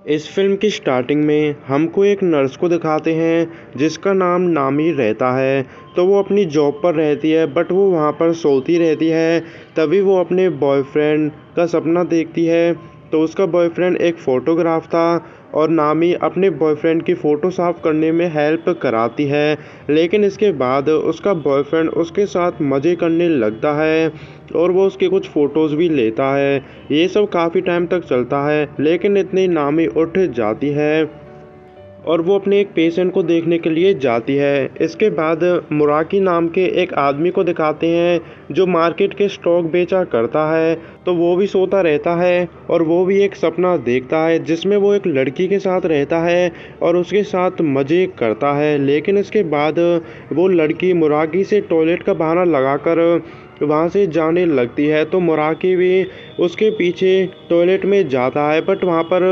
इस फिल्म की स्टार्टिंग में हमको एक नर्स को दिखाते हैं जिसका नाम नामी रहता है। तो वो अपनी जॉब पर रहती है बट वो वहाँ पर सोती रहती है। तभी वो अपने बॉयफ्रेंड का सपना देखती है। तो उसका बॉयफ्रेंड एक फ़ोटोग्राफ था और नामी अपने बॉयफ्रेंड की फ़ोटो साफ़ करने में हेल्प कराती है। लेकिन इसके बाद उसका बॉयफ्रेंड उसके साथ मज़े करने लगता है और वो उसके कुछ फ़ोटोज़ भी लेता है। ये सब काफ़ी टाइम तक चलता है लेकिन इतनी नामी उठ जाती है और वो अपने एक पेशेंट को देखने के लिए जाती है। इसके बाद मुराकी नाम के एक आदमी को दिखाते हैं जो मार्केट के स्टॉक बेचा करता है। तो वो भी सोता रहता है और वो भी एक सपना देखता है जिसमें वो एक लड़की के साथ रहता है और उसके साथ मज़े करता है। लेकिन इसके बाद वो लड़की मुराकी से टॉयलेट का बहाना लगाकर वहाँ से जाने लगती है। तो मुराकी भी उसके पीछे टॉयलेट में जाता है बट वहाँ पर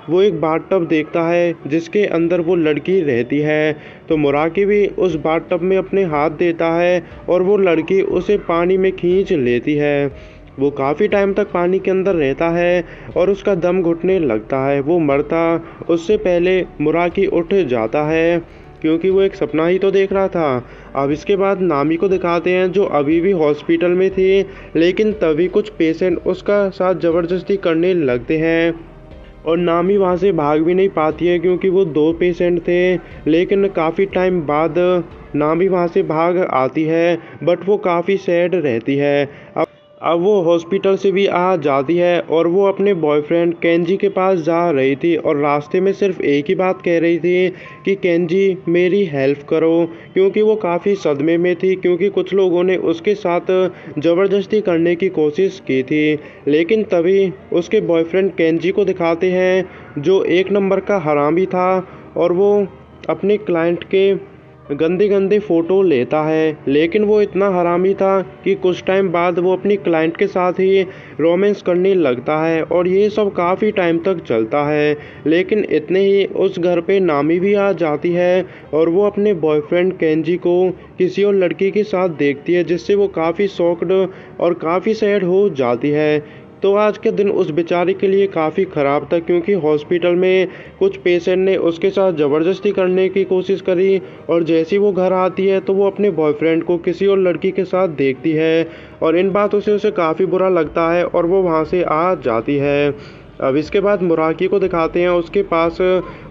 वो एक बाथटब देखता है जिसके अंदर वो लड़की रहती है। तो मुराकी भी उस बाथटब में अपने हाथ देता है और वो लड़की उसे पानी में खींच लेती है। वो काफ़ी टाइम तक पानी के अंदर रहता है और उसका दम घुटने लगता है। वो मरता उससे पहले मुराकी उठ जाता है क्योंकि वो एक सपना ही तो देख रहा था। अब इसके बाद नामी को दिखाते हैं जो अभी भी हॉस्पिटल में थी लेकिन तभी कुछ पेशेंट उसका साथ ज़बरदस्ती करने लगते हैं और नामी वहाँ से भाग भी नहीं पाती है क्योंकि वो दो पेशेंट थे। लेकिन काफ़ी टाइम बाद नामी वहाँ से भाग आती है बट वो काफ़ी सैड रहती है। अब वो हॉस्पिटल से भी आ जाती है और वो अपने बॉयफ्रेंड केंजी के पास जा रही थी और रास्ते में सिर्फ एक ही बात कह रही थी कि केंजी मेरी हेल्प करो, क्योंकि वो काफ़ी सदमे में थी क्योंकि कुछ लोगों ने उसके साथ ज़बरदस्ती करने की कोशिश की थी। लेकिन तभी उसके बॉयफ्रेंड केंजी को दिखाते हैं जो एक नंबर का हरामी था और वो अपने क्लाइंट के गंदे गंदे फ़ोटो लेता है। लेकिन वो इतना हरामी था कि कुछ टाइम बाद वो अपनी क्लाइंट के साथ ही रोमांस करने लगता है और ये सब काफ़ी टाइम तक चलता है। लेकिन इतने ही उस घर पे नामी भी आ जाती है और वो अपने बॉयफ्रेंड केंजी को किसी और लड़की के साथ देखती है जिससे वो काफ़ी शॉक्ड और काफ़ी सैड हो जाती है। तो आज के दिन उस बेचारे के लिए काफ़ी ख़राब था क्योंकि हॉस्पिटल में कुछ पेशेंट ने उसके साथ ज़बरदस्ती करने की कोशिश करी और जैसे ही वो घर आती है तो वो अपने बॉयफ्रेंड को किसी और लड़की के साथ देखती है और इन बातों से उसे काफ़ी बुरा लगता है और वो वहाँ से आ जाती है। अब इसके बाद मुराकी को दिखाते हैं उसके पास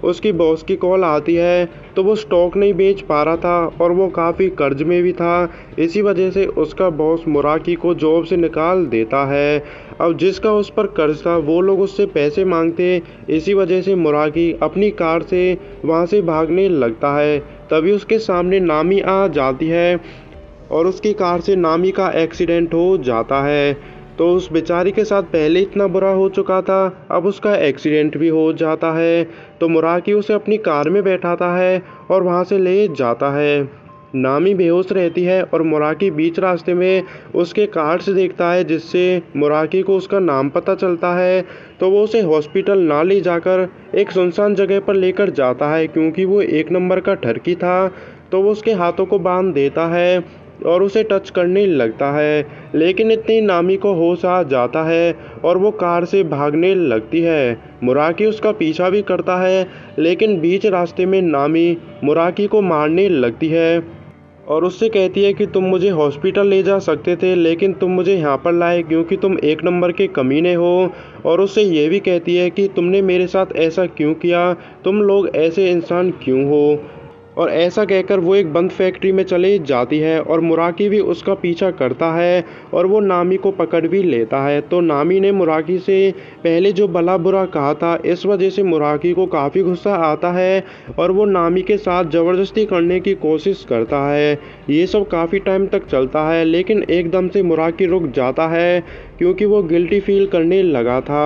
उसकी बॉस की कॉल आती है। तो वो स्टॉक नहीं बेच पा रहा था और वो काफ़ी कर्ज में भी था। इसी वजह से उसका बॉस मुराकी को जॉब से निकाल देता है। अब जिसका उस पर कर्ज था वो लोग उससे पैसे मांगते। इसी वजह से मुराकी अपनी कार से वहाँ से भागने लगता है। तभी उसके सामने नामी आ जाती है और उसकी कार से नामी का एक्सीडेंट हो जाता है। तो उस बेचारी के साथ पहले इतना बुरा हो चुका था, अब उसका एक्सीडेंट भी हो जाता है। तो मुराकी उसे अपनी कार में बैठाता है और वहाँ से ले जाता है। नामी बेहोश रहती है और मुराकी बीच रास्ते में उसके कार्ड्स देखता है जिससे मुराकी को उसका नाम पता चलता है। तो वो उसे हॉस्पिटल ना ले जाकर एक सुनसान जगह पर लेकर जाता है क्योंकि वो एक नंबर का ठरकी था। तो वो उसके हाथों को बांध देता है और उसे टच करने लगता है। लेकिन इतनी नामी को होश आ जाता है और वो कार से भागने लगती है। मुराकी उसका पीछा भी करता है लेकिन बीच रास्ते में नामी मुराकी को मारने लगती है और उससे कहती है कि तुम मुझे हॉस्पिटल ले जा सकते थे लेकिन तुम मुझे यहाँ पर लाए क्योंकि तुम एक नंबर के कमीने हो। और उससे ये भी कहती है कि तुमने मेरे साथ ऐसा क्यों किया, तुम लोग ऐसे इंसान क्यों हो। और ऐसा कहकर वो एक बंद फैक्ट्री में चली जाती है और मुराकी भी उसका पीछा करता है और वो नामी को पकड़ भी लेता है। तो नामी ने मुराकी से पहले जो भला बुरा कहा था इस वजह से मुराकी को काफ़ी गुस्सा आता है और वो नामी के साथ ज़बरदस्ती करने की कोशिश करता है। ये सब काफ़ी टाइम तक चलता है लेकिन एकदम से मुराकी रुक जाता है क्योंकि वो गिल्टी फील करने लगा था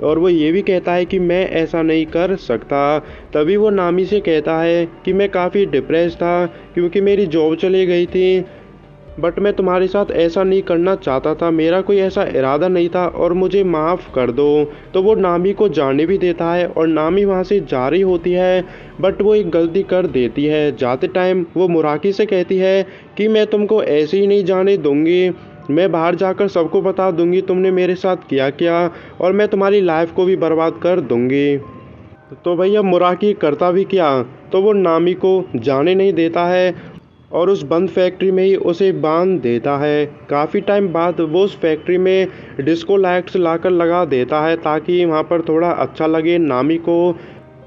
और वो ये भी कहता है कि मैं ऐसा नहीं कर सकता। तभी वो नामी से कहता है कि मैं काफ़ी डिप्रेस था क्योंकि मेरी जॉब चली गई थी बट मैं तुम्हारे साथ ऐसा नहीं करना चाहता था, मेरा कोई ऐसा इरादा नहीं था और मुझे माफ़ कर दो। तो वो नामी को जाने भी देता है और नामी वहाँ से जा रही होती है बट वो एक गलती कर देती है। जाते टाइम वो मुराकी से कहती है कि मैं तुमको ऐसे ही नहीं जाने दूंगी, मैं बाहर जाकर सबको बता दूंगी तुमने मेरे साथ किया क्या और मैं तुम्हारी लाइफ को भी बर्बाद कर दूंगी। तो भैया मुराकी करता भी क्या, तो वो नामी को जाने नहीं देता है और उस बंद फैक्ट्री में ही उसे बांध देता है। काफ़ी टाइम बाद वो उस फैक्ट्री में डिस्को लाइट्स लाकर लगा देता है ताकि वहाँ पर थोड़ा अच्छा लगे नामी को,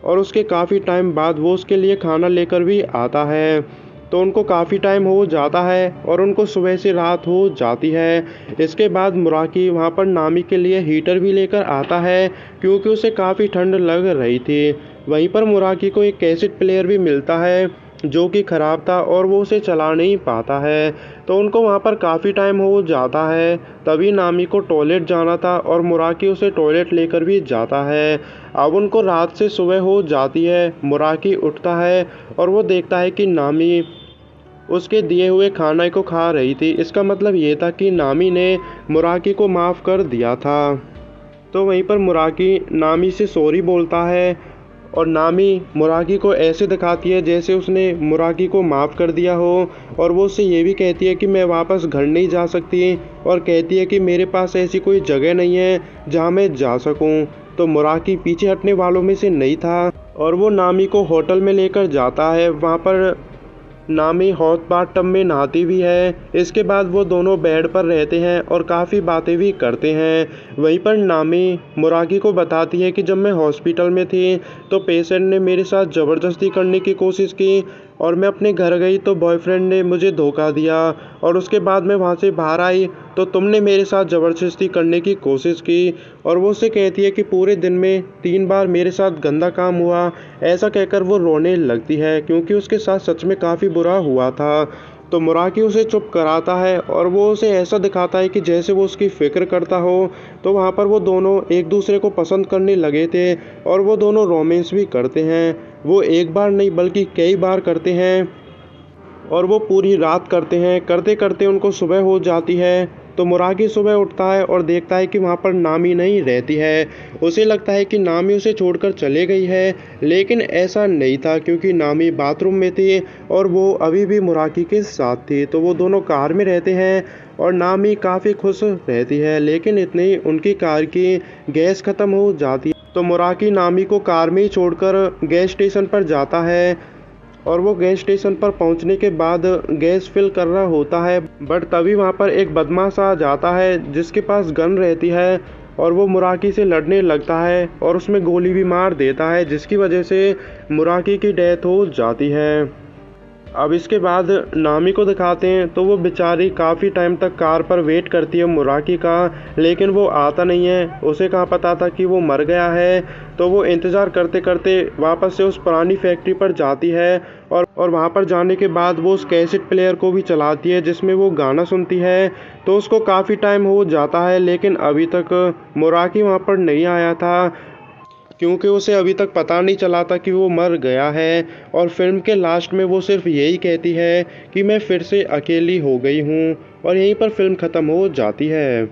और उसके काफ़ी टाइम बाद वो उसके लिए खाना लेकर भी आता है। तो उनको काफ़ी टाइम हो जाता है और उनको सुबह से रात हो जाती है। इसके बाद मुराकी वहाँ पर नामी के लिए हीटर भी लेकर आता है क्योंकि उसे काफ़ी ठंड लग रही थी। वहीं पर मुराकी को एक कैसेट प्लेयर भी मिलता है जो कि ख़राब था और वो उसे चला नहीं पाता है। तो उनको वहाँ पर काफ़ी टाइम हो जाता है। तभी नामी को टॉयलेट जाना था और मुराकी उसे टॉयलेट लेकर भी जाता है। अब उनको रात से सुबह हो जाती है। मुराकी उठता है और वो देखता है कि नामी उसके दिए हुए खाने को खा रही थी। इसका मतलब ये था कि नामी ने मुराकी को माफ़ कर दिया था। तो वहीं पर मुराकी नामी से सॉरी बोलता है और नामी मुराकी को ऐसे दिखाती है जैसे उसने मुराकी को माफ़ कर दिया हो, और वो उससे ये भी कहती है कि मैं वापस घर नहीं जा सकती, और कहती है कि मेरे पास ऐसी कोई जगह नहीं है जहाँ मैं जा सकूं। तो मुराकी पीछे हटने वालों में से नहीं था और वो नामी को होटल में लेकर जाता है। वहाँ पर नामी हॉट बाथ टब में नहाती भी है। इसके बाद वो दोनों बेड पर रहते हैं और काफ़ी बातें भी करते हैं। वहीं पर नामी मुराकी को बताती है कि जब मैं हॉस्पिटल में थी तो पेशेंट ने मेरे साथ ज़बरदस्ती करने की कोशिश की और मैं अपने घर गई तो बॉयफ्रेंड ने मुझे धोखा दिया, और उसके बाद मैं वहाँ से बाहर आई तो तुमने मेरे साथ ज़बरदस्ती करने की कोशिश की। और वो उससे कहती है कि पूरे दिन में 3 बार मेरे साथ गंदा काम हुआ। ऐसा कहकर वो रोने लगती है क्योंकि उसके साथ सच में काफ़ी बुरा हुआ था। तो मुराकी उसे चुप कराता है और वो उसे ऐसा दिखाता है कि जैसे वो उसकी फ़िक्र करता हो। तो वहाँ पर वो दोनों एक दूसरे को पसंद करने लगे थे और वो दोनों रोमांस भी करते हैं। वो एक बार नहीं बल्कि कई बार करते हैं और वो पूरी रात करते हैं। करते करते उनको सुबह हो जाती है। तो मुराकी सुबह उठता है और देखता है कि वहाँ पर नामी नहीं रहती है। उसे लगता है कि नामी उसे छोड़कर चले गई है, लेकिन ऐसा नहीं था क्योंकि नामी बाथरूम में थी और वो अभी भी मुराकी के साथ थी। तो वो दोनों कार में रहते हैं और नामी काफ़ी खुश रहती है, लेकिन इतने ही उनकी कार की गैस ख़त्म हो जाती है। तो मुराकी नामी को कार में ही छोड़कर गैस स्टेशन पर जाता है और वो गैस स्टेशन पर पहुंचने के बाद गैस फिल कर रहा होता है, बट तभी वहां पर एक बदमाश आ जाता है जिसके पास गन रहती है और वो मुराकी से लड़ने लगता है और उसमें गोली भी मार देता है, जिसकी वजह से मुराकी की डेथ हो जाती है। अब इसके बाद नामी को दिखाते हैं तो वो बेचारी काफ़ी टाइम तक कार पर वेट करती है मुराकी का, लेकिन वो आता नहीं है। उसे कहाँ पता था कि वो मर गया है। तो वो इंतज़ार करते करते वापस से उस पुरानी फैक्ट्री पर जाती है और वहाँ पर जाने के बाद वो उस कैसेट प्लेयर को भी चलाती है जिसमें वो गाना सुनती है। तो उसको काफ़ी टाइम हो जाता है, लेकिन अभी तक मुराकी वहाँ पर नहीं आया था क्योंकि उसे अभी तक पता नहीं चला था कि वो मर गया है। और फिल्म के लास्ट में वो सिर्फ यही कहती है कि मैं फिर से अकेली हो गई हूँ, और यहीं पर फिल्म ख़त्म हो जाती है।